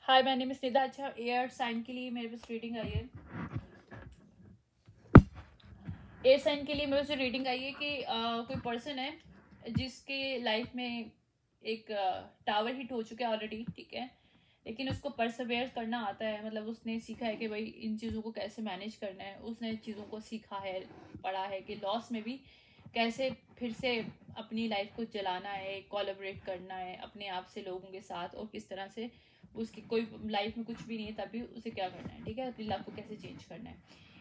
हाय, मैंने मिस निदा। अच्छा, air sign के लिए मेरे पास रीडिंग आई है। एयर साइन के लिए मेरे पास रीडिंग आई है कि कोई पर्सन है जिसके लाइफ में एक टावर हिट हो चुका है ऑलरेडी, ठीक है। लेकिन उसको परसवेयर करना आता है, मतलब उसने सीखा है कि भाई इन चीज़ों को कैसे मैनेज करना है। उसने चीज़ों को सीखा है, पढ़ा है कि लॉस में भी कैसे फिर से अपनी लाइफ को चलाना है, कोलैबोरेट करना है अपने आप से, लोगों के साथ, और किस तरह से उसकी कोई लाइफ में कुछ भी नहीं है तभी उसे क्या करना है, ठीक है, अपनी लाइफ को कैसे चेंज करना है।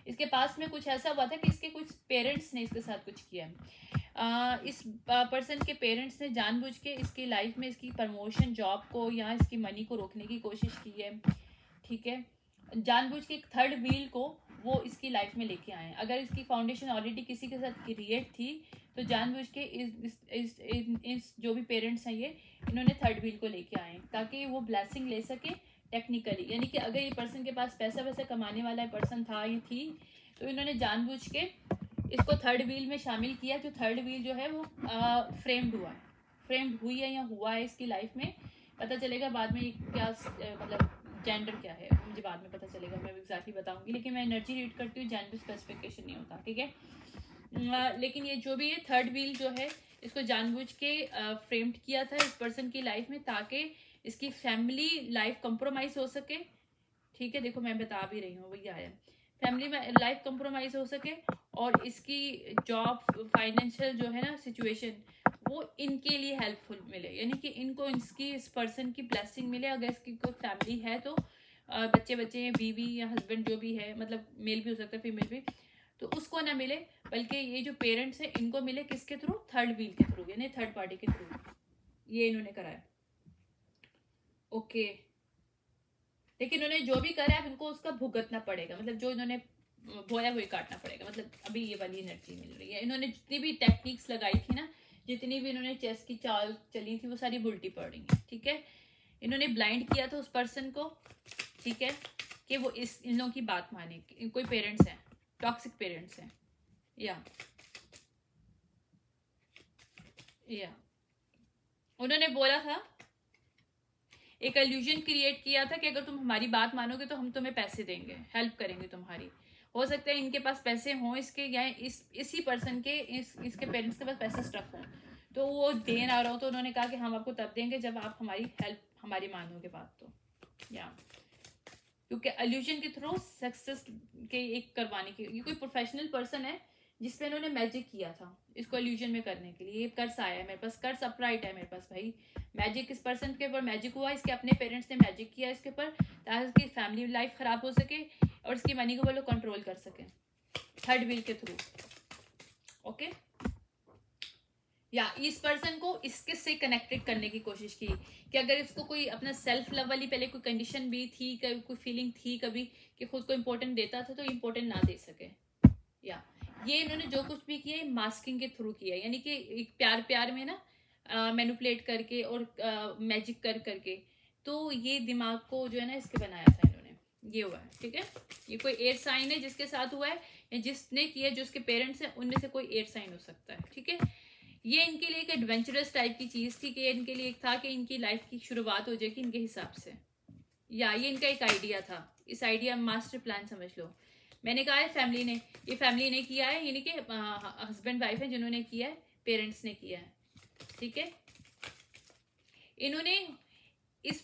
इसके पास में कुछ ऐसा हुआ था कि इसके कुछ पेरेंट्स ने इसके साथ कुछ किया है। इस पर्सन के पेरेंट्स ने जानबूझ के इसकी लाइफ में इसकी प्रमोशन, जॉब को या इसकी मनी को रोकने की कोशिश की है, ठीक है। जानबूझ के एक थर्ड व्हील को वो इसकी लाइफ में लेके आए हैं। अगर इसकी फाउंडेशन ऑलरेडी किसी के साथ क्रिएट थी तो जानबूझ के इस जो भी पेरेंट्स हैं ये, इन्होंने थर्ड व्हील को लेके आए ताकि वो ब्लेसिंग ले सके टेक्निकली। यानी कि अगर ये पर्सन के पास पैसा वैसा कमाने वाला पर्सन था या थी, तो इन्होंने जानबूझ के इसको थर्ड व्हील में शामिल किया। जो थर्ड व्हील जो है वो फ्रेम्ड हुआ है, फ्रेम्ड हुई है या हुआ है इसकी लाइफ में। पता चलेगा बाद में ये क्या मतलब जेंडर क्या है, मुझे बाद में पता चलेगा, मैं एग्जैक्टली बताऊंगी। लेकिन मैं एनर्जी रीड करती हूँ, जेंडर स्पेसिफिकेशन नहीं होता, ठीक है। लेकिन ये जो भी है थर्ड व्हील जो है, इसको जानबूझ के फ्रेम्ड किया था इस पर्सन की लाइफ में ताकि इसकी फैमिली लाइफ कंप्रोमाइज हो सके, ठीक है। देखो मैं बता भी रही हूँ, वही आया, फैमिली में लाइफ कंप्रोमाइज हो सके और इसकी जॉब, फाइनेंशियल जो है ना सिचुएशन, वो इनके लिए हेल्पफुल मिले। यानी कि इनको इसकी इस पर्सन की ब्लेसिंग मिले। अगर इसकी कोई फैमिली है तो बच्चे बच्चे हैं, बीवी या हस्बैंड जो भी है, मतलब मेल भी हो सकता है फीमेल भी, तो उसको ना मिले, बल्कि ये जो पेरेंट्स हैं इनको मिले। किसके थ्रू? थर्ड व्हील के थ्रू, यानी थर्ड पार्टी के थ्रू ये इन्होंने कराया। ओके, लेकिन इन्होंने जो भी करा है इनको उसका भुगतना पड़ेगा, मतलब जो इन्होंने बोया वही काटना पड़ेगा। मतलब अभी ये वाली एनर्जी मिल रही है। इन्होंने जितनी भी टेक्निक्स लगाई थी ना, जितनी भी इन्होंने चेस की चाल चली थी, वो सारी उल्टी पड़ रही है, ठीक है। इन्होंने ब्लाइंड किया था उस पर्सन को, ठीक है, कि वो इन लोगों की बात माने। कोई पेरेंट्स हैं, टॉक्सिक पेरेंट्स हैं, या उन्होंने बोला था, एक एल्यूजन क्रिएट किया था कि अगर तुम हमारी बात मानोगे तो हम तुम्हें पैसे देंगे, हेल्प करेंगे तुम्हारी। हो सकता है इनके पास पैसे हों इसके, या इसी पर्सन के इसके पेरेंट्स के पास पैसे स्ट्रक हों, तो वो दे ना रहा हो, तो उन्होंने कहा कि हम आपको तब देंगे जब आप हमारी हेल्प, हमारी मानोगे बात तो। या क्योंकि एल्यूजन के थ्रू सक्सेस के एक करवाने की, ये कोई प्रोफेशनल पर्सन है जिसपे इन्होंने मैजिक किया था इसको एल्यूजन में करने के लिए। ये कर्स आया है मेरे पास, कर्स अपराइट है मेरे पास भाई। मैजिक इस पर्सन के ऊपर मैजिक हुआ, इसके अपने पेरेंट्स ने मैजिक किया इसके ऊपर ताकि इसकी फैमिली लाइफ खराब हो सके और इसकी मनी को वो लोग कंट्रोल कर सके थर्ड व्हील के थ्रू। ओके, या इस पर्सन को इसके से कनेक्टेड करने की कोशिश की कि अगर इसको कोई अपना सेल्फ लव वाली पहले कोई कंडीशन भी थी, कोई फीलिंग थी कभी कि खुद को इम्पोर्टेंट देता था, तो इम्पोर्टेंट ना दे सके। या ये इन्होंने जो कुछ भी किया मास्किंग के थ्रू किया, यानी कि एक प्यार प्यार में ना मैनुपुलेट करके और मैजिक कर करके, तो ये दिमाग को जो है ना इसके बनाया था इन्होंने। ये हुआ है, ठीक है। ये कोई एयर साइन है जिसके साथ हुआ है, या जिसने किया, जो उसके पेरेंट्स हैं उनमें से कोई एयर साइन हो सकता है, ठीक है। ये इनके लिए एक एडवेंचरस टाइप की चीज थी कि इनके लिए एक था कि इनकी लाइफ की शुरुआत हो जाएगी इनके हिसाब से, या ये इनका एक आइडिया था। इस आइडिया मास्टर प्लान समझ लो। मैंने कहा है फैमिली ने, ये फैमिली ने किया है, यानी कि हस्बैंड वाइफ है जिन्होंने किया है, पेरेंट्स ने किया है, ठीक है। इन्होंने इस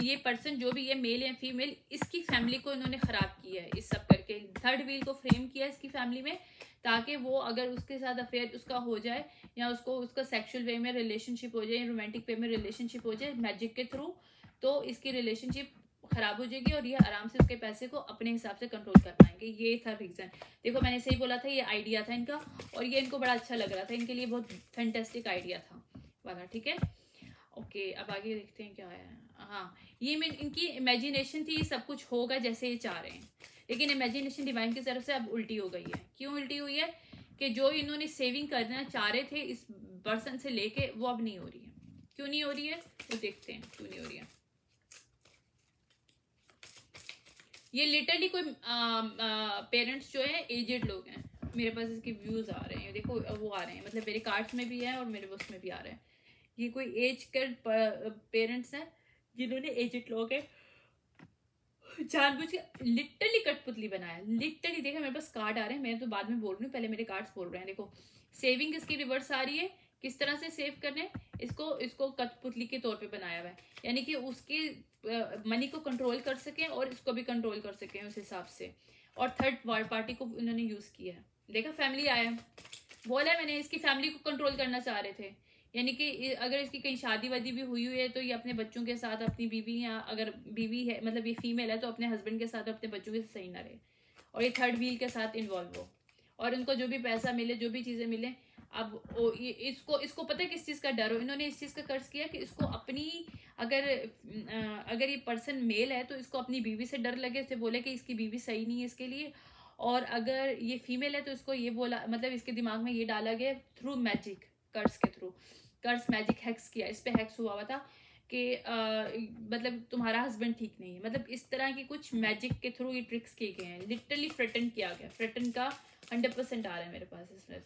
ये पर्सन जो भी है, मेल या फीमेल, इसकी फैमिली को इन्होंने खराब किया है इस सब करके। थर्ड व्हील को फ्रेम किया इसकी फैमिली में ताकि वो अगर उसके साथ अफेयर उसका हो जाए, या उसको उसका सेक्सुअल वे में रिलेशनशिप हो जाए, रोमांटिक वे में रिलेशनशिप हो जाए मैजिक के थ्रू, तो इसकी रिलेशनशिप खराब हो जाएगी और ये आराम से उसके पैसे को अपने हिसाब से कंट्रोल कर पाएंगे। ये था रीजन। देखो मैंने सही बोला था, ये आइडिया था इनका और ये इनको बड़ा अच्छा लग रहा था, इनके लिए बहुत फैंटेस्टिक आइडिया था वाला, ठीक है। ओके, अब आगे देखते हैं क्या है। हाँ, ये इनकी इमेजिनेशन थी, सब कुछ होगा जैसे ये चाह रहे हैं, लेकिन इमेजिनेशन डिवाइन की तरफ से अब उल्टी हो गई है। क्यों उल्टी हुई है? कि जो इन्होंने सेविंग करना चाह रहे थे इस पर्सन से लेके, वो अब नहीं हो रही है। क्यों नहीं हो रही है वो देखते हैं, क्यों नहीं हो रही है। ये लिटरली कोई पेरेंट्स जो है एजेड लोग हैं, मेरे पास इसके व्यूज आ रहे हैं, देखो वो आ रहे हैं, मतलब मेरे कार्ड्स में भी है और मेरे बस में भी आ रहे हैं। ये कोई एज के पेरेंट्स हैं जिन्होंने, एजेड लोग हैं, जानबूझ के लिटरली कठपुतली बनाया, लिटरली। देखा मेरे पास कार्ड आ रहे हैं, मैं तो बाद में बोल रही हूँ, पहले मेरे कार्ड्स बोल रहे हैं। देखो सेविंग इसकी रिवर्स आ रही है, किस तरह से सेव करने, इसको कठपुतली के तौर पे बनाया हुआ है, यानी कि उसके मनी को कंट्रोल कर सकें और इसको भी कंट्रोल कर सकें उस हिसाब से। और थर्ड पार्टी को उन्होंने यूज किया है। देखा फैमिली आया, बोला मैंने इसकी फैमिली को कंट्रोल करना चाह रहे थे, यानी कि अगर इसकी कहीं शादी वादी भी हुई है तो ये अपने बच्चों के साथ, अपनी बीवी, या अगर बीवी है मतलब ये फीमेल है तो अपने हस्बैंड के साथ, अपने बच्चों के साथ सही ना रहे, और ये थर्ड व्हील के साथ इन्वॉल्व हो, और उनको जो भी पैसा मिले, जो भी चीजें मिले। अब इसको पता है किस चीज का डर हो, इन्होंने इस चीज का कर्ज किया कि इसको अपनी, अगर ये पर्सन मेल है तो इसको अपनी बीवी से डर लगे, इसे बोले कि इसकी बीवी सही नहीं है इसके लिए, और अगर ये फीमेल है तो इसको ये बोला, मतलब इसके दिमाग में ये डाला गया थ्रू मैजिक, कर्स के थ्रू, कर्स मैजिक हैक्स किया, इस पे हैक्स हुआ था कि मतलब तुम्हारा हस्बैंड ठीक नहीं है, मतलब इस तरह की कुछ मैजिक के थ्रू ये ट्रिक्स किए गए हैं, लिटरली थ्रेटन किया गया। थ्रेटन का 100% आ रहा है मेरे पास इसमें।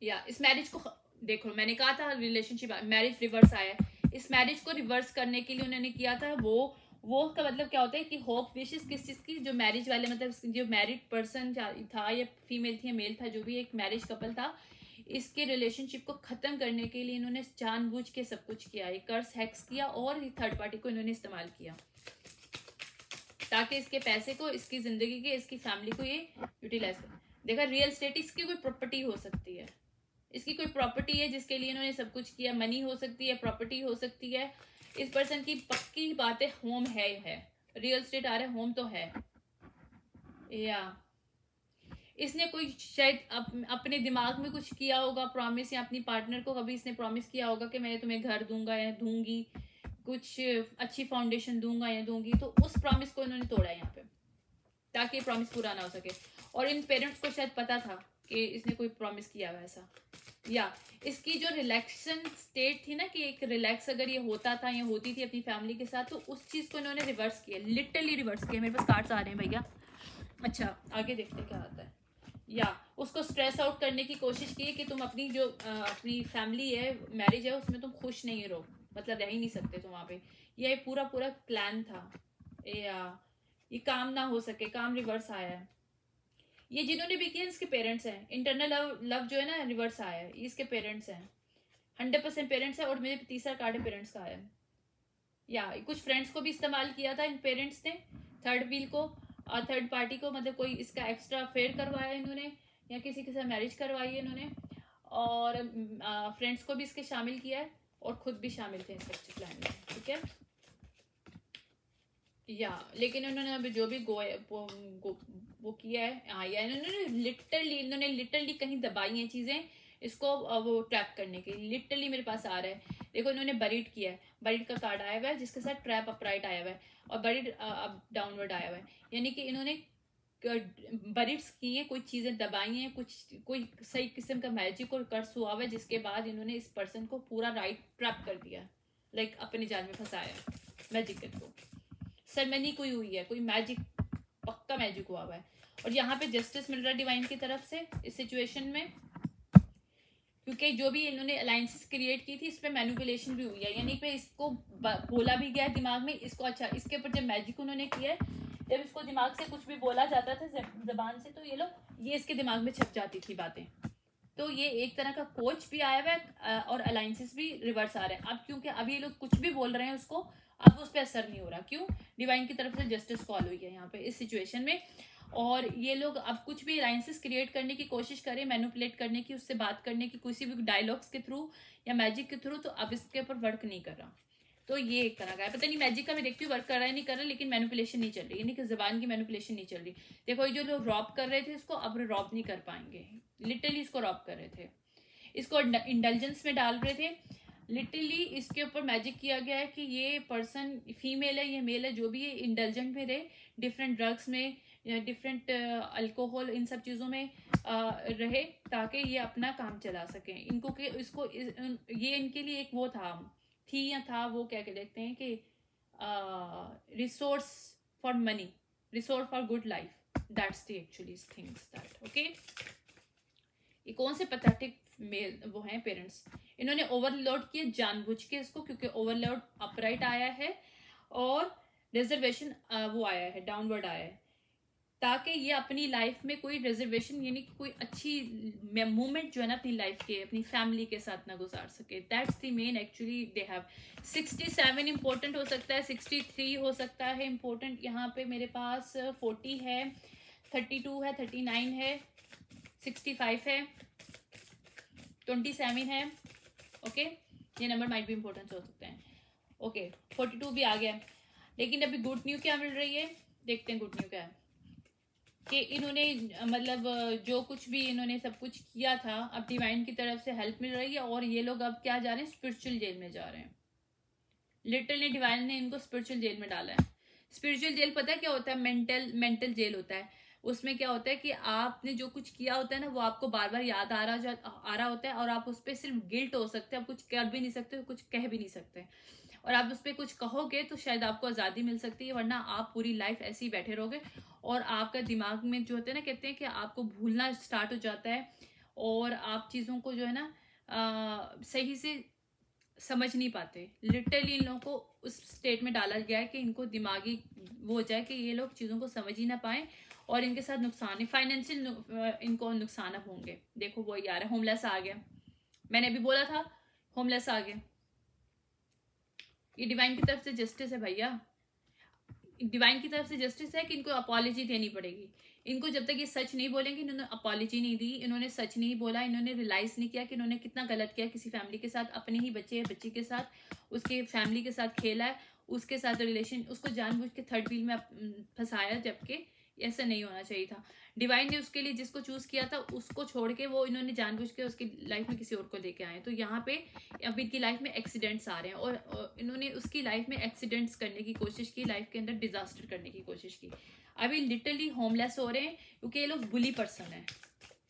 या इस मैरिज को देखो, मैंने कहा था रिलेशनशिप, मैरिज रिवर्स आया है, इस मैरिज को रिवर्स करने के लिए उन्होंने किया था वो का मतलब क्या होता है कि होप विशेष किस चीज की, जो मैरिज वाले, मतलब जो मैरिड पर्सन था या फीमेल थी या मेल था, जो भी एक मैरिज कपल था, इसके रिलेशनशिप को खत्म करने के लिए इन्होंने जानबूझ के सब कुछ किया, ये कर्स हैक्स किया और थर्ड पार्टी को इन्होंने इस्तेमाल किया ताकि इसके पैसे को, इसकी जिंदगी के, इसकी फैमिली को ये यूटिलाइज कर। देखा रियल एस्टेट इसकी कोई प्रॉपर्टी हो सकती है, इसकी कोई प्रॉपर्टी है जिसके लिए इन्होंने सब कुछ किया, मनी हो सकती है, प्रॉपर्टी हो सकती है। इस पर्सन की पक्की बात है, होम है रियल एस्टेट आ रहा है, होम तो है। या इसने कोई शायद अपने दिमाग में कुछ किया होगा प्रॉमिस, या अपनी पार्टनर को कभी इसने प्रॉमिस किया होगा कि मैं तुम्हें घर दूंगा या दूंगी, कुछ अच्छी फाउंडेशन दूंगा या दूंगी, तो उस प्रॉमिस को इन्होंने तोड़ा यहाँ पे ताकि ये प्रॉमिस पूरा ना हो सके। और इन पेरेंट्स को शायद पता था कि इसने कोई प्रॉमिस किया हुआ ऐसा। या इसकी जो रिलैक्सेशन स्टेट थी ना, कि एक रिलैक्स अगर ये होता था या होती थी अपनी फैमिली के साथ, तो उस चीज को इन्होंने रिवर्स किया, लिटरली रिवर्स किया। मेरे पास कार्ड्स आ रहे हैं भैया। अच्छा आगे देखते क्या आता है। या उसको स्ट्रेस आउट करने की कोशिश की कि तुम अपनी जो अपनी फैमिली है, मैरिज है, उसमें तुम खुश नहीं रहो, मतलब रह ही नहीं सकते तुम वहां पे। ये पूरा प्लान था। या ये काम ना हो सके, काम रिवर्स आया है। ये जिन्होंने भी किया इसके पेरेंट्स हैं, इंटरनल लव जो है ना रिवर्स आया है, इसके पेरेंट्स हैं, 100% पेरेंट्स है। और मेरे तीसरा कार्ड है पेरेंट्स का आया है। या कुछ फ्रेंड्स को भी इस्तेमाल किया था इन पेरेंट्स ने, थर्ड व्हील को, थर्ड पार्टी को, मतलब कोई इसका एक्स्ट्रा अफेयर करवाया इन्होंने, या किसी के साथ मैरिज करवाई है इन्होंने, और फ्रेंड्स को भी इसके शामिल किया है, और खुद भी शामिल थे इस अच्छे प्लान में, ठीक है। या लेकिन उन्होंने अभी जो भी वो किया है, हाँ, या इन्होंने लिटरली कहीं दबाई हैं चीजें इसको वो ट्रैप करने के लिए। लिटरली मेरे पास आ रहा है, देखो इन्होंने बरीड किया है, बरीड का कार्ड आया हुआ है जिसके साथ ट्रैप अपराइट आया हुआ है, और बरीड अप डाउनवर्ड आया हुआ है, यानी कि इन्होंने बरीड्स की है, कुछ चीजें दबाई हैं, कोई सही किस्म का मैजिक और कर्स हुआ हुआ है, जिसके बाद इन्होंने इस पर्सन को पूरा राइट ट्रैप कर दिया, लाइक अपने जाल में फंसाया मैजिक के थ्रू। सेरेमनी कोई हुई है, कोई मैजिक, पक्का मैजिक हुआ हुआ है। और यहाँ पे जस्टिस मिल रहा है डिवाइन की तरफ से इस सिचुएशन में, क्योंकि जो भी इन्होंने अलायंसेस क्रिएट की थी इस पे मैनिपुलेशन भी हुई है, यानी कि इसको बोला भी गया दिमाग में इसको। अच्छा इसके ऊपर जब मैजिक उन्होंने किया है, जब इसको दिमाग से कुछ भी बोला जाता था जबान से, तो ये इसके दिमाग में छप जाती थी बातें। तो ये एक तरह का कोच भी आया हुआ है, और अलायंसेस भी रिवर्स आ रहे हैं अब, क्योंकि अब ये लोग कुछ भी बोल रहे हैं उसको, अब उस पर असर नहीं हो रहा। क्यों? डिवाइन की तरफ से जस्टिस कॉल हुई है यहाँ पे इस सिचुएशन में। और ये लोग अब कुछ भी अलायंसेस क्रिएट करने की कोशिश करें, मैनिपुलेट करने की, उससे बात करने की, किसी भी डायलॉग्स के थ्रू या मैजिक के थ्रू, तो अब इसके ऊपर वर्क नहीं कर रहा। तो ये एक तरह का है, पता नहीं मैजिक का मैं देखती हूँ वर्क कर रहा है नहीं कर रहा, लेकिन मैनिपुलेशन नहीं चल रही, यानी कि जबान की मैनिपुलेशन नहीं चल रही। देखो ये जो लोग रॉब कर रहे थे इसको, अब रॉब नहीं कर पाएंगे, लिटरली इसको रॉब कर रहे थे, इसको इंटेलिजेंस में डाल रहे थे। लिटरली इसके ऊपर मैजिक किया गया है कि ये पर्सन फीमेल है, ये मेल है, जो भी ये इंटेलिजेंट में रहे, डिफरेंट ड्रग्स में या डिफरेंट अल्कोहल, इन सब चीज़ों में रहे, ताकि ये अपना काम चला सकें। इनको के इसको ये इनके लिए एक वो थी या था, वो क्या कहते हैं कि resource for money, resource for good life, that's the actually things that okay. ये कौन से पैथेटिक मेल वो हैं पेरेंट्स, इन्होंने ओवरलोड किया जानबूझ के इसको, क्योंकि ओवरलोड अपराइट आया है, और रिजर्वेशन वो आया है, डाउनवर्ड आया है, ताकि ये अपनी लाइफ में कोई रिजर्वेशन यानी कि कोई अच्छी मोमेंट जो है ना अपनी लाइफ के अपनी फैमिली के साथ ना गुजार सके। That's the main actually they have. 67 important हो सकता है, 63 हो सकता है इंपॉर्टेंट, यहाँ पे मेरे पास 40 है, 32 है, 39 है, 65 है, 27 है। ओके, ये नंबर माइट भी इंपॉर्टेंट हो सकते हैं। ओके, 42 भी आ गया। लेकिन अभी गुड न्यूज़ क्या मिल रही है, देखते हैं गुड न्यूज़ क्या है। कि इन्होंने मतलब जो कुछ भी इन्होंने सब कुछ किया था, अब डिवाइन की तरफ से हेल्प मिल रही है, और ये लोग अब क्या जा रहे हैं, स्पिरिचुअल जेल में जा रहे हैं। लिटरली डिवाइन ने इनको स्पिरिचुअल जेल में डाला है। स्पिरिचुअल जेल पता है क्या होता है, मेंटल जेल होता है। उसमें क्या होता है कि आपने जो कुछ किया होता है ना, वो आपको बार बार याद आ रहा होता है, और आप उस पर सिर्फ गिल्ट हो सकते हैं, आप कुछ कर भी नहीं सकते, कुछ कह भी नहीं सकते, और आप उस पर कुछ कहोगे तो शायद आपको आज़ादी मिल सकती है, वरना आप पूरी लाइफ ऐसे ही बैठे रहोगे, और आपका दिमाग में जो होता है ना, कहते हैं कि आपको भूलना स्टार्ट हो जाता है, और आप चीज़ों को जो है ना सही से समझ नहीं पाते। लिटरली इन लोगों को उस स्टेट में डाला गया है कि इनको दिमागी वो हो जाए कि ये लोग चीज़ों को समझ ही ना पाए, और इनके साथ नुकसान, फाइनेंशियल इनको नुकसान अब होंगे। देखो वो यार होमलेस आ गया, मैंने अभी बोला था होमलेस आ गया। ये डिवाइन की तरफ से जस्टिस है भैया, डिवाइन की तरफ से जस्टिस है कि इनको अपॉलॉजी देनी पड़ेगी। इनको जब तक ये सच नहीं बोलेंगे, इन्होंने अपॉलॉजी नहीं दी, इन्होंने सच नहीं बोला, इन्होंने रियलाइज नहीं किया कि इन्होंने कितना गलत किया किसी फैमिली के साथ, अपने ही बच्ची के साथ, उसके फैमिली के साथ खेला है, उसके साथ रिलेशन, उसको जानबूझ के थर्ड व्हील में फंसाया, जबकि ऐसा नहीं होना चाहिए था। डिवाइन ने उसके लिए जिसको चूज किया था उसको छोड़ के वो इन्होंने जानबूझ के उसकी लाइफ में किसी और को लेके आए। तो यहाँ पे अब इनकी लाइफ में एक्सीडेंट्स आ रहे हैं, और इन्होंने उसकी लाइफ में एक्सीडेंट्स करने की कोशिश की, लाइफ के अंदर डिजास्टर करने की कोशिश की। अभी लिटरली होमलेस हो रहे हैं, क्योंकि ये लोग बुली पर्सन है,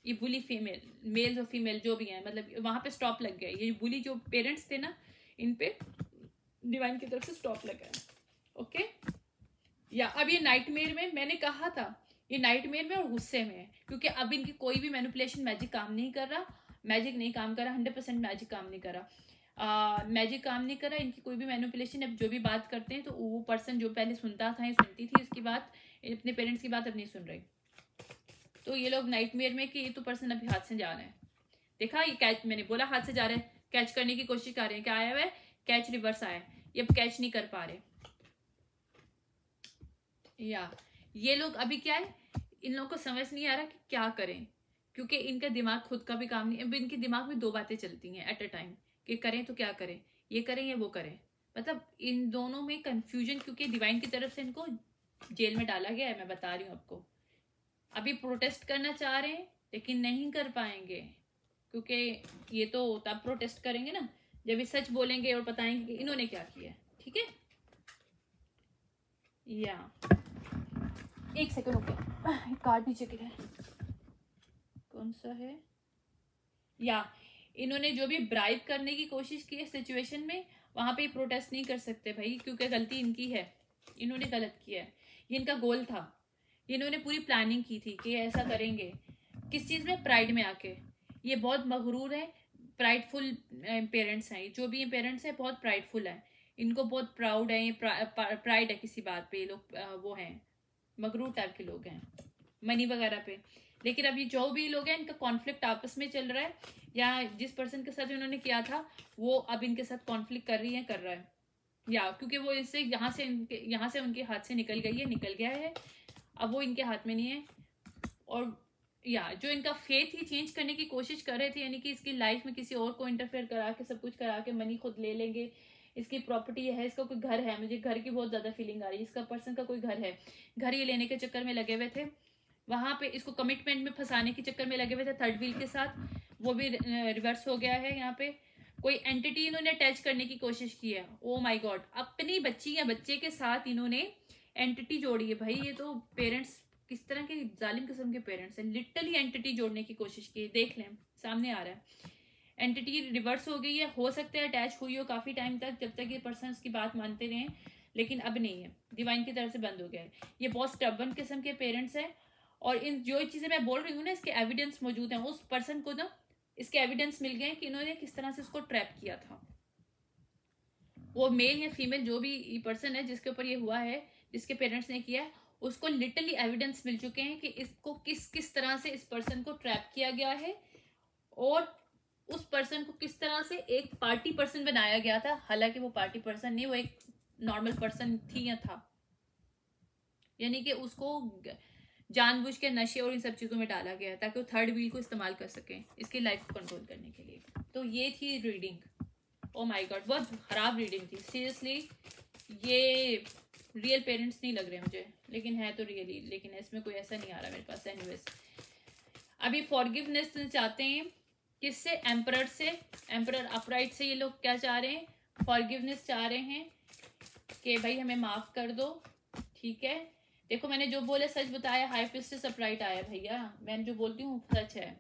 ये बुली फीमेल, मेल और फीमेल जो भी है, मतलब वहां पे स्टॉप लग गया। ये बुली जो पेरेंट्स थे ना, इन पे डिवाइन की तरफ से स्टॉप लगा है। ओके, या अब ये नाइटमेयर में, मैंने कहा था ये नाइटमेयर में और गुस्से में है, क्योंकि अब इनकी कोई भी मैनिपुलेशन मैजिक काम नहीं कर रहा, मैजिक नहीं काम कर रहा, 100% मैजिक काम नहीं कर रहा, मैजिक काम नहीं कर रहा, इनकी कोई भी मैनिपुलेशन। अब जो भी बात करते हैं तो वो पर्सन जो पहले सुनता था या सुनती थी उसकी बात, अपने पेरेंट्स की बात अब नहीं सुन रही। तो ये लोग नाइटमेयर में कि ये तो पर्सन अभी हाथ से जा रहे हैं। देखा, ये कैच, मैंने बोला हाथ से जा रहे हैं, कैच करने की कोशिश कर रहे हैं, क्या आया हुआ है, कैच रिवर्स आया है, ये अब कैच नहीं कर पा रहे। या ये लोग अभी क्या है, इन लोगों को समझ नहीं आ रहा कि क्या करें, क्योंकि इनका दिमाग खुद का भी काम नहीं। अब इनके दिमाग में दो बातें चलती हैं एट अ टाइम, कि करें तो क्या करें, ये करें या वो करें। मतलब इन दोनों में कंफ्यूजन, क्योंकि डिवाइन की तरफ से इनको जेल में डाला गया है, मैं बता रही हूँ आपको। अभी प्रोटेस्ट करना चाह रहे हैं लेकिन नहीं कर पाएंगे, क्योंकि ये तो तब प्रोटेस्ट करेंगे ना जब ये सच बोलेंगे और बताएंगे कि इन्होंने क्या किया। ठीक है, या एक सेकंड हो गया, कार्ड नीचे गिरा है, कौन सा है, या इन्होंने जो भी ब्राइब करने की कोशिश की है सिचुएशन में, वहां पे प्रोटेस्ट नहीं कर सकते भाई, क्योंकि गलती इनकी है, इन्होंने गलत किया है। ये इनका गोल था, इन्होंने पूरी प्लानिंग की थी कि ऐसा करेंगे। किस चीज में, प्राइड में आके। ये बहुत मगरूर है, प्राइडफुल पेरेंट्स हैं, जो भी ये पेरेंट्स हैं बहुत प्राइडफुल है, इनको बहुत प्राउड है, ये प्राइड है किसी बात पे, ये लोग वो हैं, मगरूर टाइप के लोग हैं मनी वगैरह पे। लेकिन अभी जो भी लोग हैं इनका कॉन्फ्लिक्ट आपस में चल रहा है, या जिस पर्सन के साथ इन्होंने किया था वो अब इनके साथ कॉन्फ्लिक्ट कर रही है, कर रहा है, या क्योंकि वो इससे यहाँ से उनके हाथ से निकल गई है, निकल गया है, अब वो इनके हाथ में नहीं है। और या जो इनका फेथ ही चेंज करने की कोशिश कर रहे थे, यानी कि इसकी लाइफ में किसी और को इंटरफेयर करा के सब कुछ करा के मनी खुद ले लेंगे, इसकी प्रॉपर्टी है, इसका कोई घर है, मुझे घर की बहुत ज्यादा फीलिंग आ रही है, इसका पर्सन का कोई घर है, घर ये लेने के चक्कर में लगे हुए थे, वहां पे इसको कमिटमेंट में फंसाने के चक्कर में लगे हुए थे थर्ड व्हील के साथ, वो भी रिवर्स हो गया है। यहाँ पे कोई एंटिटी इन्होंने अटैच करने की कोशिश की है, ओ माय गॉड, अपनी बच्ची या बच्चे के साथ इन्होंने एंटिटी जोड़ी है। भाई ये तो पेरेंट्स किस तरह के जालिम किस्म के पेरेंट्स हैं, लिटरली एंटिटी जोड़ने की कोशिश की, देख लें सामने आ रहा है, एंटिटी रिवर्स हो गई है, हो सकता है अटैच हुई हो काफी टाइम तक, जब तक ये पर्सन उसकी बात मानते रहे, लेकिन अब नहीं है, डिवाइन की तरफ से बंद हो गया है। ये बहुत स्टबन किस्म के पेरेंट्स हैं, और इन जो चीजें मैं बोल रही हूँ ना, इसके एविडेंस मौजूद हैं, उस पर्सन को ना इसके एविडेंस मिल गए कि इन्होंने किस तरह से उसको ट्रैप किया था। वो मेल या फीमेल जो भी पर्सन है जिसके ऊपर ये हुआ है, जिसके पेरेंट्स ने किया है, उसको लिटरली एविडेंस मिल चुके हैं कि इसको किस किस तरह से इस पर्सन को ट्रैप किया गया है और उस पर्सन को किस तरह से एक पार्टी पर्सन बनाया गया था। हालांकि वो पार्टी पर्सन नहीं, वो एक नॉर्मल पर्सन थी या था, यानी कि उसको जानबूझ के नशे और इन सब चीज़ों में डाला गया ताकि वो थर्ड व्हील को इस्तेमाल कर सकें इसकी लाइफ को कंट्रोल करने के लिए। तो ये थी रीडिंग। ओ माय गॉड, बहुत खराब रीडिंग थी सीरियसली। ये रियल पेरेंट्स नहीं लग रहे मुझे, लेकिन है तो रियली, लेकिन इसमें कोई ऐसा नहीं आ रहा मेरे पास। एनीवेज, अभी फॉरगिवनेस चाहते हैं किससे? एम्परर से, एम्परर अपराइट से। ये लोग क्या चाह रहे हैं? फॉरगिवनेस चाह रहे हैं कि भाई हमें माफ कर दो, ठीक है। देखो मैंने जो बोले सच बताया, हाई फिस्टेस अपराइट आया भैया, मैं जो बोलती हूँ सच है।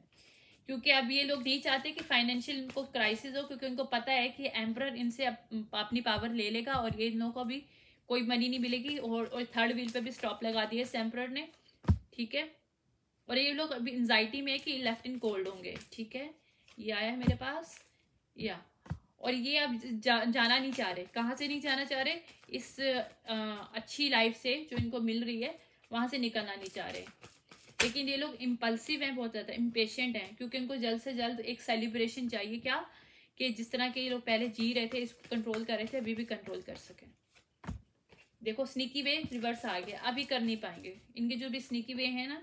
क्योंकि अब ये लोग नहीं चाहते कि फाइनेंशियल इनको क्राइसिस हो, क्योंकि उनको पता है कि एम्परर इनसे अपनी पावर ले लेगा और ये इनों को भी कोई मनी नहीं मिलेगी। और थर्ड व्हील पे भी स्टॉप लगा दिया इस एम्परर ने, ठीक है। और ये लोग अभी एंजाइटी में है कि लेफ्ट इन कोल्ड होंगे, ठीक है। ये आया है मेरे पास या, और ये अब जाना नहीं चाह रहे। कहाँ से नहीं जाना चाह रहे? इस अच्छी लाइफ से जो इनको मिल रही है वहां से निकलना नहीं चाह रहे। लेकिन ये लोग इम्पल्सिव हैं, बहुत ज़्यादा इम्पेशेंट हैं, क्योंकि इनको जल्द से जल्द एक सेलिब्रेशन चाहिए। क्या कि जिस तरह के ये लोग पहले जी रहे थे, इसको कंट्रोल कर रहे थे, अभी भी कंट्रोल कर सकें। देखो स्नीकी वे रिवर्स आ गया, अभी कर नहीं पाएंगे। इनके जो भी स्नीकी वे है ना,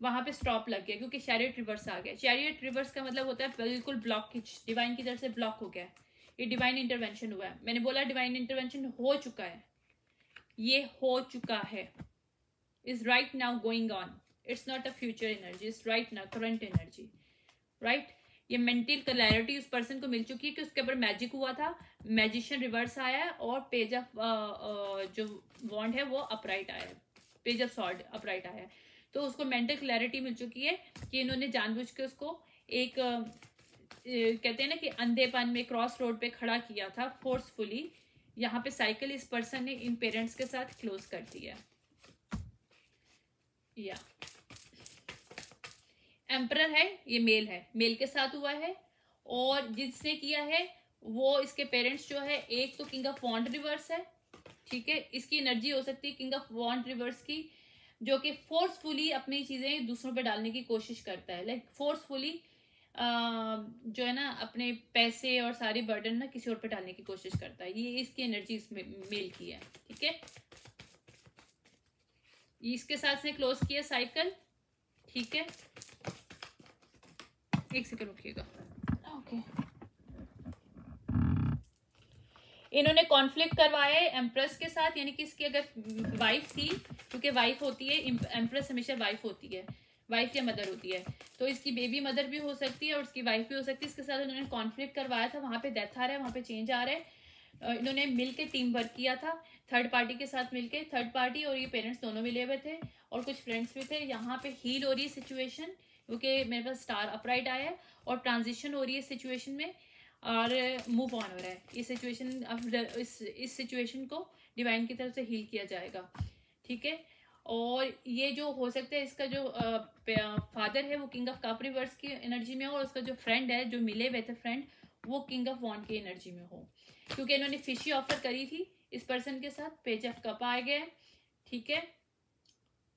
वहां पे स्टॉप लग गया क्योंकि चैरियट रिवर्स आ गया। चैरियट रिवर्स का मतलब होता है बिल्कुल ब्लॉकेज, डिवाइन की तरफ से ब्लॉक हो गया है। ये डिवाइन इंटरवेंशन हुआ है। मैंने बोला डिवाइन इंटरवेंशन हो चुका है, ये हो चुका है, is right now going on. It's not a future energy, it's right now current energy, right. ये मेंटल क्लैरिटी उस पर्सन को मिल चुकी है कि उसके ऊपर मैजिक हुआ था, मैजिशियन रिवर्स आया है और पेज ऑफ जो वॉन्ड है वो अपराइट आया है, पेज ऑफ सॉर्ड अपराइट आया है। तो उसको मेंटल क्लैरिटी मिल चुकी है कि इन्होंने जानबूझ के उसको एक कहते हैं ना कि अंधेपन में क्रॉस रोड पे खड़ा किया था फोर्सफुली। यहाँ पे साइकिल इस पर्सन ने इन पेरेंट्स के साथ क्लोज कर दिया। या एम्परर है, ये मेल है, मेल के साथ हुआ है। और जिसने किया है वो इसके पेरेंट्स जो है, एक तो किंग ऑफ वॉन्ड रिवर्स है, ठीक है। इसकी एनर्जी हो सकती है किंग ऑफ वॉन्ड रिवर्स की, जो कि फोर्सफुली अपनी चीजें दूसरों पे डालने की कोशिश करता है। लाइक फोर्सफुली जो है ना अपने पैसे और सारी बर्डन ना किसी और पे डालने की कोशिश करता है। ये इसकी एनर्जी इसमें मेल की है, ठीक है। इसके साथ इसने क्लोज किया साइकिल, ठीक है। एक सेकंड रुकिएगा, ओके। इन्होंने कॉन्फ्लिक्ट करवाया है एम्प्रेस के साथ, यानी कि इसकी अगर वाइफ थी, क्योंकि वाइफ होती है एम्प्रेस, हमेशा वाइफ होती है, वाइफ या मदर होती है, तो इसकी बेबी मदर भी हो सकती है और उसकी वाइफ भी हो सकती है। इसके साथ इन्होंने कॉन्फ्लिक्ट करवाया था, वहां पे डेथ आ रहा है, वहां पे चेंज आ रहा है। इन्होंने मिलके टीम वर्क किया था थर्ड पार्टी के साथ मिलके, थर्ड पार्टी और ये पेरेंट्स दोनों मिले हुए थे और कुछ फ्रेंड्स भी थे। यहाँ पे हील हो रही है सिचुएशन, क्योंकि मेरे पास स्टार अपराइट आया है और ट्रांजिशन हो रही है सिचुएशन में और मूव ऑन हो रहा है ये सिचुएशन। अब इस सिचुएशन को डिवाइन की तरफ से हील किया जाएगा, ठीक है। और ये जो हो सकता है इसका जो फादर है वो किंग ऑफ कप रिवर्स की एनर्जी में हो, और उसका जो फ्रेंड है जो मिले हुए थे फ्रेंड, वो किंग ऑफ वॉन्ड की एनर्जी में हो, क्योंकि इन्होंने फिशी ऑफर करी थी इस पर्सन के साथ। पेज ऑफ कप आ गया, ठीक है।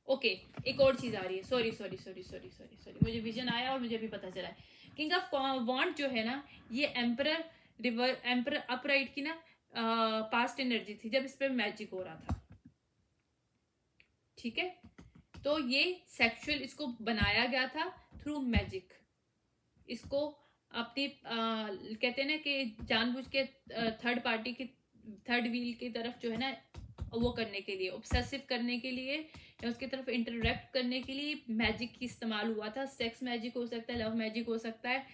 ओके, एक और चीज आ रही है, sorry sorry sorry sorry sorry sorry, मुझे विजन आया और मुझे भी पता चला है। किंग ऑफ वॉन्ड जो है ना, ये एम्परर अपराइट की ना पास्ट एनर्जी थी जब इस पर मैजिक हो रहा था, ठीक है। तो ये सेक्सुअल इसको बनाया गया था थ्रू मैजिक। इसको अपनी कहते हैं ना कि जानबूझ के थर्ड पार्टी की थर्ड व्हील की तरफ जो है ना वो करने के लिए, ऑब्सेसिव करने के लिए या उसकी तरफ इंटरेक्ट करने के लिए मैजिक की इस्तेमाल हुआ था। सेक्स मैजिक हो सकता है, लव मैजिक हो सकता है,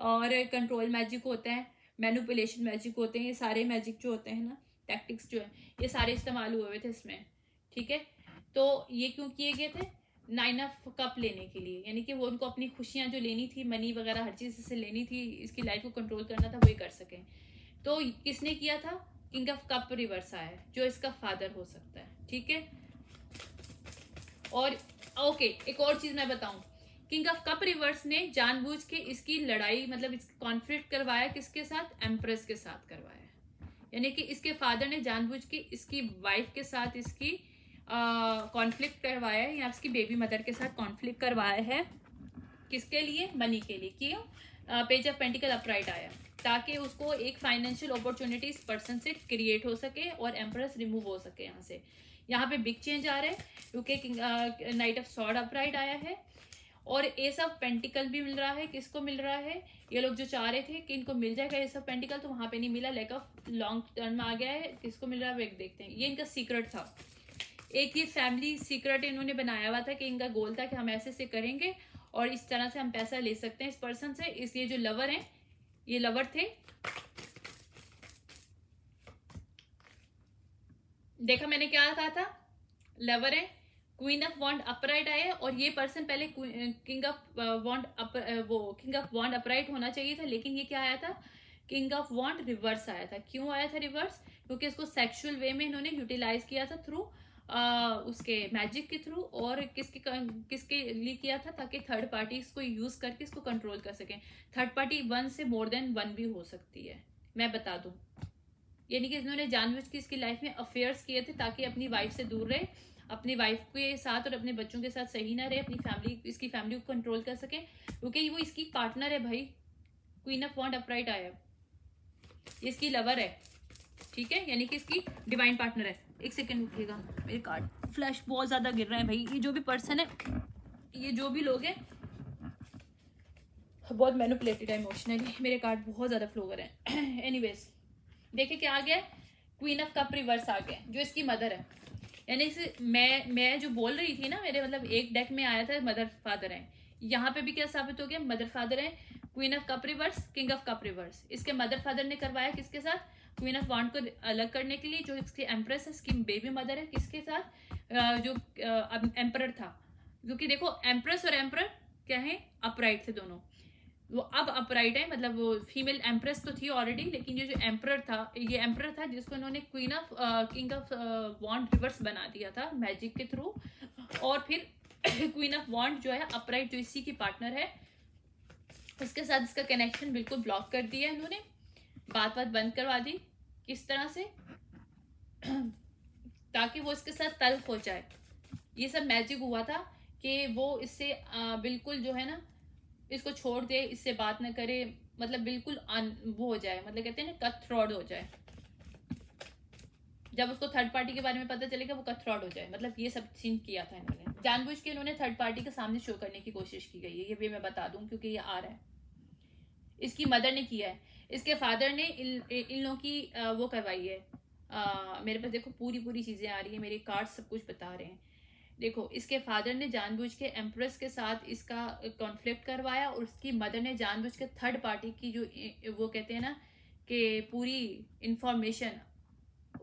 और कंट्रोल मैजिक होते हैं, मैनिपुलेशन मैजिक होते हैं। ये सारे मैजिक जो होते हैं ना, टैक्टिक्स जो है, ये सारे इस्तेमाल हुए थे इसमें, ठीक है। तो ये क्यों किए गए थे? 9 ऑफ कप लेने के लिए, यानी कि वो उनको अपनी खुशियां जो लेनी थी, मनी वगैरह हर चीज से लेनी थी, इसकी लाइफ को कंट्रोल करना था, वही कर सकें। तो किसने किया था? किंग ऑफ कप रिवर्स आया है, जो इसका फादर हो सकता है, ठीक है। और ओके, एक और चीज मैं बताऊं, किंग ऑफ कप रिवर्स ने जानबूझ के इसकी लड़ाई मतलब इसकी कॉन्फ्लिक्ट करवाया किसके साथ? एम्प्रेस के साथ करवाया, यानी कि इसके फादर ने जानबूझ के इसकी वाइफ के साथ इसकी कॉन्फ्लिक्ट करवाया है, या इसकी बेबी मदर के साथ कॉन्फ्लिक्ट करवाया है। किसके लिए? मनी के लिए। क्यों? पेज ऑफ पेंटिकल अपराइट आया, ताकि उसको एक फाइनेंशियल अपॉर्चुनिटी इस पर्सन से क्रिएट हो सके और एम्प्रेस रिमूव हो सके यहाँ से। यहाँ पे बिग चेंज आ रहा है क्योंकि नाइट ऑफ सॉर्ड अपराइट आया है और एस ऑफ पेंटिकल भी मिल रहा है। किसको मिल रहा है? ये लोग जो चाह रहे थे कि इनको मिल जाएगा एस ऑफ पेंटिकल, तो वहां पे नहीं मिला, लैक ऑफ लॉन्ग टर्म में आ गया है। किसको मिल रहा है वो देखते हैं। ये इनका सीक्रेट था, एक ये फैमिली सीक्रेट इन्होंने बनाया हुआ था कि इनका गोल था कि हम ऐसे से करेंगे और इस तरह से हम पैसा ले सकते हैं इस पर्सन से। इसलिए जो लवर हैं, ये लवर थे। देखा मैंने क्या कहा था? लवर है, क्वीन ऑफ वॉन्ड अपराइट आया और ये पर्सन पहले king of wand king of wand upright होना चाहिए था, लेकिन ये क्या आया था? किंग ऑफ वॉन्ड रिवर्स आया था। क्यों आया था रिवर्स? क्योंकि इसको सेक्सुअल वे में इन्होंने यूटिलाइज किया था थ्रू उसके मैजिक के थ्रू, और किसके लिए किया था? ताकि थर्ड पार्टी इसको यूज करके इसको कंट्रोल कर सके। थर्ड पार्टी वन से मोर देन वन भी हो सकती है, मैं बता दूं। यानी कि इन्होंने जानबूझ के इसकी लाइफ में अफेयर्स किए थे ताकि अपनी वाइफ से दूर रहे, अपनी वाइफ के साथ और अपने बच्चों के साथ सही ना रहे, अपनी फैमिली, इसकी फैमिली को कंट्रोल कर सके, क्योंकि वो इसकी पार्टनर है भाई। क्वीन ऑफ वॉन्ड अपराइट आया, इसकी लवर है, ठीक है, यानी कि इसकी डिवाइन पार्टनर है। एक सेकेंड रुकिएगा, मेरे कार्ड फ्लैश बहुत ज्यादा गिर रहे हैं भाई। ये जो भी पर्सन है, ये जो भी लोग हैं, बहुत मैनिपुलेटेड है इमोशनली, मेरे कार्ड बहुत ज्यादा फ्लो कर रहे हैं। एनीवेज देखिए क्या आ गया, क्वीन ऑफ कप रिवर्स आ गया, जो इसकी मदर है। यानी मैं जो बोल रही थी ना, मेरे मतलब एक डेक में आया था मदर फादर है, यहाँ पे भी क्या साबित हो गया? मदर फादर है। Queen of cup reverse, king of cup reverse, इसके मदर फादर ने करवाया किसके साथ? क्वीन ऑफ वॉन्ड को अलग करने के लिए, जो इसकी एम्प्रेस है, इसकी बेबी मदर है, किसके साथ? जो एम्पर था, क्योंकि देखो एम्प्रेस और एम्पर क्या है? अपराइट थे दोनों, वो अब अपराइट है, मतलब वो फीमेल एम्प्रेस तो थी ऑलरेडी, लेकिन ये जो एम्परर था, ये एम्परर था जिसको इन्होंने queen of king of wand reverse बना दिया था मैजिक के थ्रू, और फिर क्वीन ऑफ वॉन्ड जो है अपराइट, जो इसी की पार्टनर है, उसके साथ इसका कनेक्शन बिल्कुल ब्लॉक कर दिया इन्होंने, बात बंद करवा दी। किस तरह से? ताकि वो इसके साथ तल्ख हो जाए। ये सब मैजिक हुआ था कि वो इससे बिल्कुल जो है ना, इसको छोड़ दे, इससे बात न करे, मतलब बिल्कुल वो हो जाए, मतलब कहते हैं ना, कट थ्रॉड हो जाए। जब उसको थर्ड पार्टी के बारे में पता चलेगा वो कट थ्रॉड हो जाए, मतलब ये सब सीन किया था इन्होंने जानबूझ के। इन्होंने थर्ड पार्टी के सामने शो करने की कोशिश की गई है, ये भी मैं बता दूं क्योंकि ये आ रहा है। इसकी मदर ने किया है, इसके फादर ने इन लोगों की वो करवाई है। मेरे पास देखो पूरी चीजें आ रही है, मेरे कार्ड सब कुछ बता रहे हैं। देखो, इसके फादर ने जानबूझ के एम्प्रेस के साथ इसका कॉन्फ्लिक्ट करवाया, और उसकी मदर ने जानबूझ के थर्ड पार्टी की जो वो कहते हैं ना कि पूरी इंफॉर्मेशन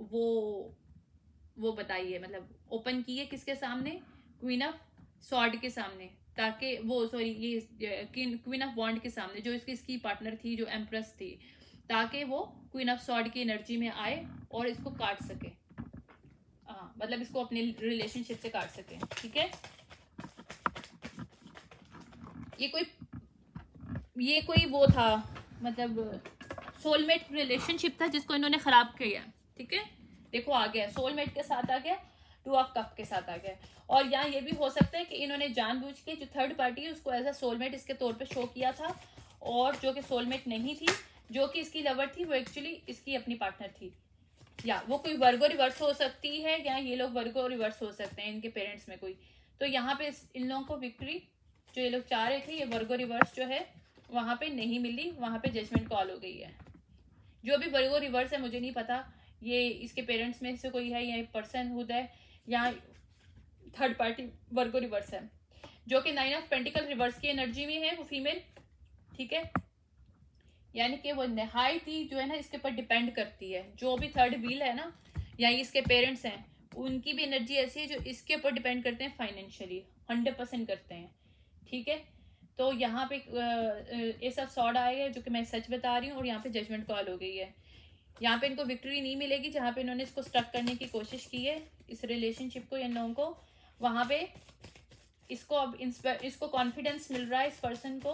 वो बताई है, मतलब ओपन की है किसके सामने? क्वीन ऑफ सॉर्ड के सामने, ताकि वो सॉरी ये क्वीन ऑफ वॉन्ड के सामने, जो इसकी पार्टनर थी, जो एम्प्रेस थी, ताकि वो क्वीन ऑफ सॉर्ड की एनर्जी में आए और इसको काट सके। हाँ, मतलब इसको अपने रिलेशनशिप से काट सके, ठीक है। ये कोई वो था, मतलब सोलमेट रिलेशनशिप था जिसको इन्होंने खराब किया, ठीक है। देखो आ गया, सोलमेट के साथ आ गया, टू ऑफ कप के साथ आ गया, और यहाँ ये भी हो सकता है कि इन्होंने जानबूझ के जो थर्ड पार्टी है उसको एज अ सोलमेट इसके तौर पे शो किया था, और जो कि सोलमेट नहीं थी, जो कि इसकी लवर थी, वो एक्चुअली इसकी अपनी पार्टनर थी। या वो कोई वर्गो रिवर्स हो सकती है, या ये लोग वर्गो रिवर्स हो सकते हैं, इनके पेरेंट्स में कोई। तो यहाँ पे इन लोगों को विक्ट्री जो ये लोग चाह रहे थे, ये वर्गो रिवर्स जो है वहां पे नहीं मिली, वहां पे जजमेंट कॉल हो गई है। जो भी वर्गो रिवर्स है मुझे नहीं पता, ये इसके पेरेंट्स में से कोई है, या पर्सन खुद है, या थर्ड पार्टी वर्गो रिवर्स है, जो कि 9 ऑफ पेंटिकल रिवर्स की एनर्जी में है, वो फीमेल, ठीक है। यानी कि वो नहायत ही जो है ना इसके ऊपर डिपेंड करती है, जो भी थर्ड व्हील है ना, या इसके पेरेंट्स हैं, उनकी भी एनर्जी ऐसी है जो इसके ऊपर डिपेंड करते हैं फाइनेंशियली, 100% करते हैं, ठीक है। तो यहाँ पे ये सब सॉर्ड आएगा, जो कि मैं सच बता रही हूँ, और यहाँ पे जजमेंट कॉल हो गई है। यहाँ पे इनको विक्ट्री नहीं मिलेगी, जहाँ पे इन्होंने इसको स्टक करने की कोशिश की है, इस रिलेशनशिप को, इन लोगों को, वहां पे इसको अब इसको कॉन्फिडेंस मिल रहा है इस पर्सन को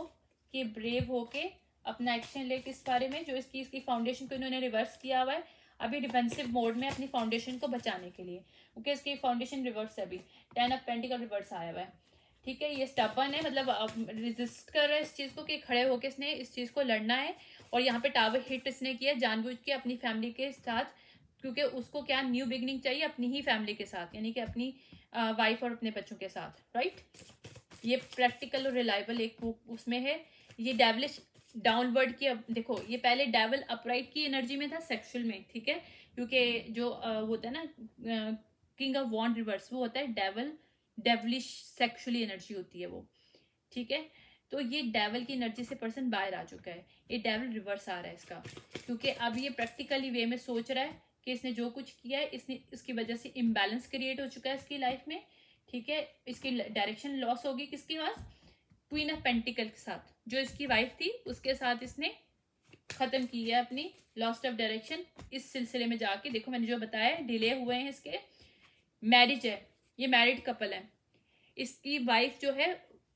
कि ब्रेव होके अपना एक्शन ले किस बारे में, जो इसकी फाउंडेशन को इन्होंने रिवर्स किया हुआ है। अभी डिफेंसिव मोड में अपनी फाउंडेशन को बचाने के लिए, क्योंकि इसकी फाउंडेशन रिवर्स है, अभी 10 ऑफ पेंटिकल रिवर्स आया हुआ है। ठीक है, ये स्टबर्न है, मतलब रेजिस्ट कर रहा है इस चीज को कि खड़े होकर इसने इस चीज को लड़ना है। और यहाँ पे टावर हिट इसने किया जानबूझ के अपनी फैमिली के साथ, क्योंकि उसको क्या न्यू बिगनिंग चाहिए अपनी ही फैमिली के साथ, यानी कि अपनी वाइफ और अपने बच्चों के साथ, राइट। ये प्रैक्टिकल और रिलायबल एक उसमें है। ये डेवलिश डाउनवर्ड की, अब देखो ये पहले डेवल अपराइट की एनर्जी में था, सेक्सुअल में, ठीक है, क्योंकि जो होता है ना किंग ऑफ वॉन्ड रिवर्स, वो होता है डेवल, डेवलिश सेक्सुअली एनर्जी होती है वो, ठीक है। तो ये डेवल की एनर्जी से पर्सन बाहर आ चुका है, ये डेवल रिवर्स आ रहा है इसका, क्योंकि अब ये प्रैक्टिकली वे में सोच रहा है कि इसने जो कुछ किया है इसने इसकी वजह से इम्बैलेंस क्रिएट हो चुका है इसकी लाइफ में, ठीक है। इसकी डायरेक्शन लॉस होगी किसके पास, क्वीन ऑफ पेंटिकल के साथ, जो इसकी वाइफ थी उसके साथ इसने खत्म की है अपनी लॉस्ट ऑफ डायरेक्शन। इस सिलसिले में जाके देखो मैंने जो बताया डिले हुए हैं इसके, मैरिज है, ये मैरिड कपल है, इसकी वाइफ जो है,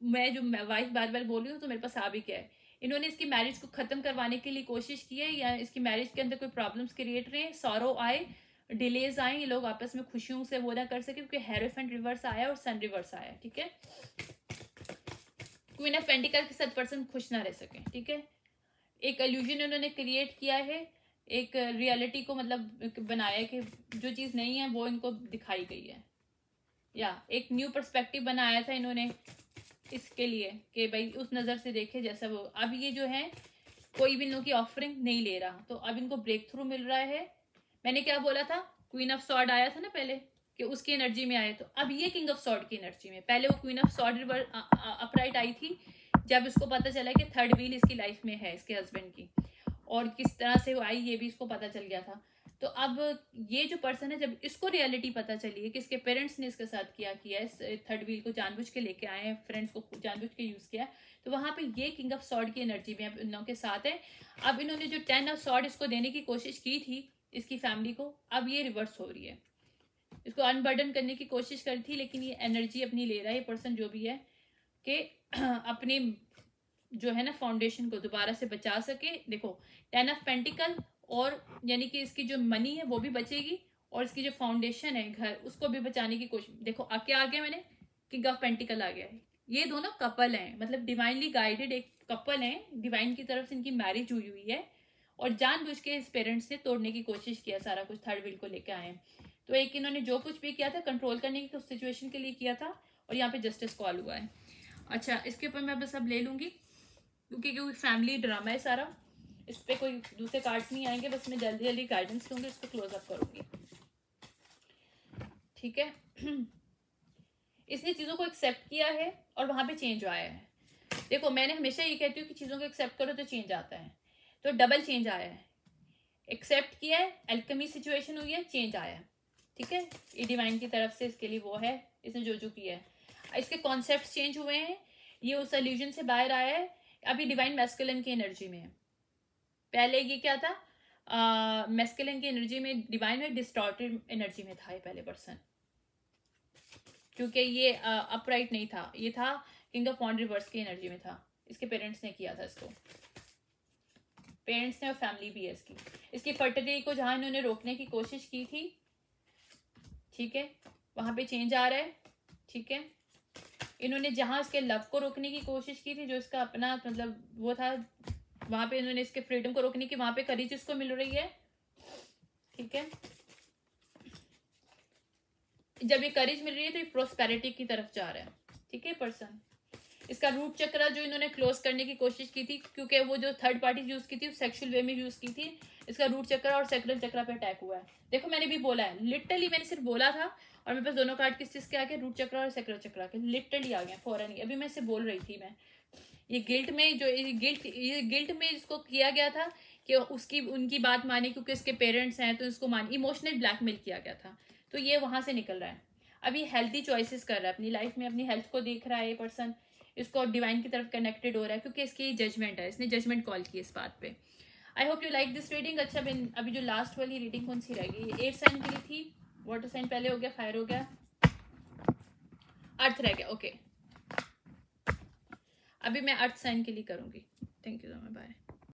मैं जो वाइफ बार बार बोल रही हूँ तो मेरे पास आ भी क्या है, इन्होंने इसकी मैरिज को खत्म करवाने के लिए कोशिश की है, या इसकी मैरिज के अंदर कोई प्रॉब्लम्स क्रिएट रहे, सॉरो आए, डिलेज आए, ये लोग आपस में खुशियों से वो ना कर सके, क्योंकि हेरोफेंट रिवर्स आया और सन रिवर्स आया, ठीक है। क्वीन ऑफ पेंटिकल के साथ पर्सन खुश ना रह सके, ठीक है। एक इल्यूजन उन्होंने क्रिएट किया है, एक रियलिटी को मतलब बनाया कि जो चीज नहीं है वो इनको दिखाई गई है, या एक न्यू पर्सपेक्टिव बनाया था इन्होंने इसके लिए कि भाई उस नजर से देखे जैसा वो। अब ये जो है कोई भी इनकी की ऑफरिंग नहीं ले रहा, तो अब इनको ब्रेक थ्रू मिल रहा है। मैंने क्या बोला था, क्वीन ऑफ सॉर्ड आया था ना पहले कि उसकी एनर्जी में आए, तो अब ये किंग ऑफ सॉर्ड की एनर्जी में, पहले वो क्वीन ऑफ सॉर्ड अपराइट आई थी जब इसको पता चला कि थर्ड व्हील इसकी लाइफ में है इसके हस्बैंड की, और किस तरह से वो आई ये भी इसको पता चल गया था। तो अब ये जो पर्सन है, जब इसको रियलिटी पता चली है कि इसके पेरेंट्स ने इसके साथ किया है, थर्ड व्हील को जानबूझ के लेके आए हैं, फ्रेंड्स को जानबूझ के यूज किया, तो वहां पे ये किंग ऑफ सॉर्ड की एनर्जी में अब इन लोगों के साथ है। अब इन्होंने जो 10 ऑफ सॉर्ड इसको देने की कोशिश की थी इसकी फैमिली को, अब ये रिवर्स हो रही है, इसको अनबर्डन करने की कोशिश करी थी, लेकिन ये एनर्जी अपनी ले रहा है ये पर्सन जो भी है, कि अपनी जो है ना फाउंडेशन को दोबारा से बचा सके। देखो 10 ऑफ पेंटिकल, और यानी कि इसकी जो मनी है वो भी बचेगी, और इसकी जो फाउंडेशन है घर उसको भी बचाने की कोशिश। देखो क्या आ गया मैंने, किंग ऑफ पेंटिकल आ गया है। ये दोनों कपल हैं, मतलब डिवाइनली गाइडेड एक कपल है, डिवाइन की तरफ से इनकी मैरिज हुई हुई है, और जानबूझ के इस पेरेंट्स ने तोड़ने की कोशिश किया, सारा कुछ थर्ड व्हील को लेकर आए हैं। तो एक इन्होंने जो कुछ भी किया था कंट्रोल करने की सिचुएशन के लिए किया था, और यहाँ पे जस्टिस कॉल हुआ है। अच्छा, इसके ऊपर मैं बस अब ले लूंगी, क्योंकि फैमिली ड्रामा है सारा, इस पे कोई दूसरे कार्ड्स नहीं आएंगे, बस मैं जल्दी जल्दी गाइडेंस दूंगी, इसको क्लोज अप करूंगी, ठीक है। इसने चीजों को एक्सेप्ट किया है और वहां पे चेंज आया है। देखो मैंने हमेशा ये कहती हूँ कि चीजों को एक्सेप्ट करो तो चेंज आता है, तो डबल चेंज आया है, एक्सेप्ट किया है, एल्केमी सिचुएशन हुई है, चेंज आया है, ठीक है। ये डिवाइन की तरफ से इसके लिए वो है, इसने जो किया है, इसके कॉन्सेप्ट चेंज हुए हैं, ये उस इल्यूजन से बाहर आया है, अभी डिवाइन मैस्कुलिन की एनर्जी में है। पहले ये क्या था, मैस्कुलिन की एनर्जी में, डिवाइन में डिस्टॉर्टेड एनर्जी में था ये पहले पर्सन, क्योंकि ये अपराइट नहीं था, ये था किंग ऑफ वॉन्ड रिवर्स की एनर्जी में था, इसके पेरेंट्स ने किया था इसको, पेरेंट्स ने और फैमिली भी है इसकी। इसकी फर्टिलिटी को जहां इन्होंने रोकने की कोशिश की थी, ठीक है, वहां पे चेंज आ रहा है, ठीक है। इन्होंने जहां इसके लव को रोकने की कोशिश की थी, जो इसका अपना मतलब वो था, वहां पे इन्होंने इसके फ्रीडम को रोकने की, वहां पे करीज इसको मिल रही है, ठीक है। जब ये करेज मिल रही है तो ये प्रोस्पेरिटी की तरफ जा रहा है, ठीक है पर्सन। इसका रूट चक्र जो इन्होंने क्लोज करने की कोशिश की थी, क्योंकि वो जो थर्ड पार्टी यूज की थी सेक्सुअल वे में यूज की थी, इसका रूट चक्र और सेक्रल चक्र पे अटैक हुआ है। देखो मैंने भी बोला है, लिटरली मैंने सिर्फ बोला था, और मेरे पास दोनों कार्ड किस चीज के आ गए, रूट चक्र और सेक्रल चक्र के, लिटरली आ गया फौरन ही। अभी मैं इसे बोल रही थी, मैं ये गिल्ट में जो ये गिल्ट में इसको किया गया था कि उसकी उनकी बात माने, क्योंकि इसके पेरेंट्स हैं तो इसको मान, इमोशनल ब्लैकमेल किया गया था, तो ये वहां से निकल रहा है। अभी हेल्थी चॉइसेस कर रहा है अपनी लाइफ में, अपनी हेल्थ को देख रहा है ये पर्सन, इसको डिवाइन की तरफ कनेक्टेड हो रहा है, क्योंकि इसकी जजमेंट है, इसने जजमेंट कॉल की इस बात पे। I hope you like this reading. अच्छा अभी जो लास्ट वाली रीडिंग कौन सी रहेगी, 8 साइन के लिए थी, वाटर साइन पहले हो गया, फायर हो गया, अर्थ रह गया, ओके। अभी मैं अर्थ साइन के लिए करूंगी। Thank you so much, bye.